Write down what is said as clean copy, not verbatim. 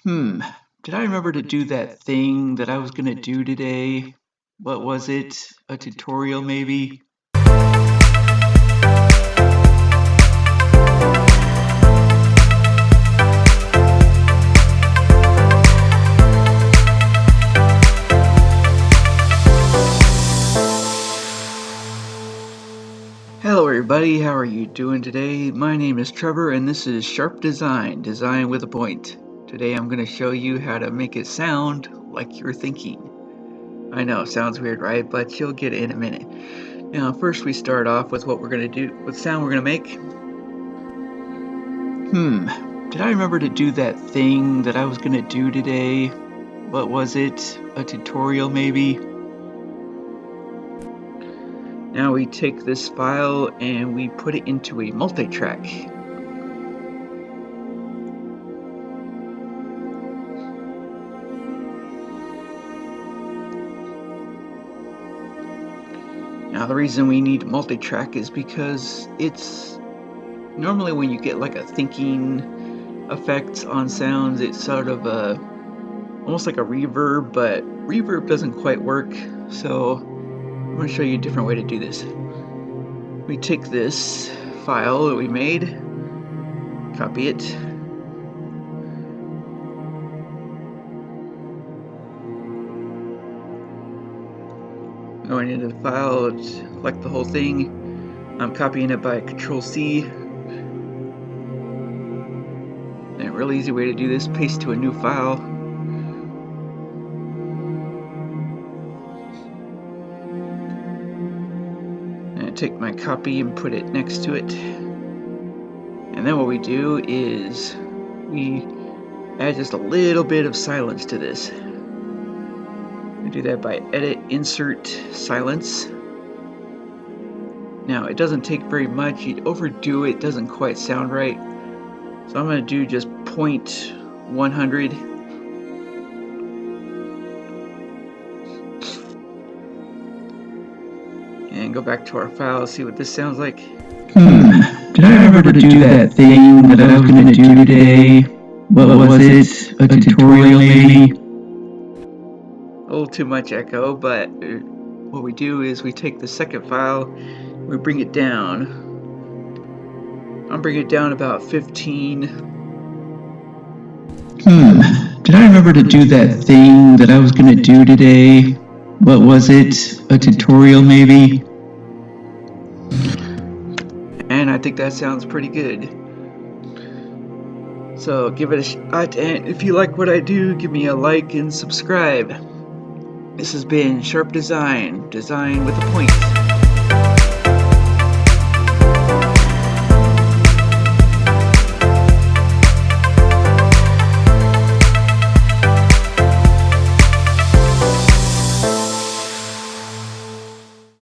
Hmm, did I remember to do that thing that I was gonna do today? What was it? A tutorial maybe? Hello everybody, how are you doing today? My name is Trevor and this is Sharp Design, Design with a Point. Today I'm going to show you how to make it sound like you're thinking. I know, sounds weird, right? But you'll get it in a minute. Now first we start off with what we're going to do, what sound we're going to make. Did I remember to do that thing that I was going to do today? What was it? A tutorial maybe? Now we take this file and we put it into a multi-track. Now the reason we need multi-track is because it's normally when you get like a thinking effect on sounds, it's sort of almost like a reverb, but reverb doesn't quite work. So I'm going to show you a different way to do this. We take this file that we made, copy it, going into the file, select the whole thing. I'm copying it by Control-C. And a real easy way to do this, paste to a new file. And take my copy and put it next to it. And then what we do is we add just a little bit of silence to this. We do that by Edit, Insert, Silence. Now it doesn't take very much. You'd overdo it, doesn't quite sound right. So I'm going to do just 0.100. And go back to our file, see what this sounds like. Did I remember to do that thing that I was going to do today? What was it? A tutorial maybe? A little too much echo, but what we do is we take the second file, we bring it down. I'll bring it down about 15. Did I remember to do that thing that I was going to do today? What was it? A tutorial maybe? And I think that sounds pretty good. So give it a shot, and if you like what I do, give me a like and subscribe. This has been Sharp Design, Design with a Point.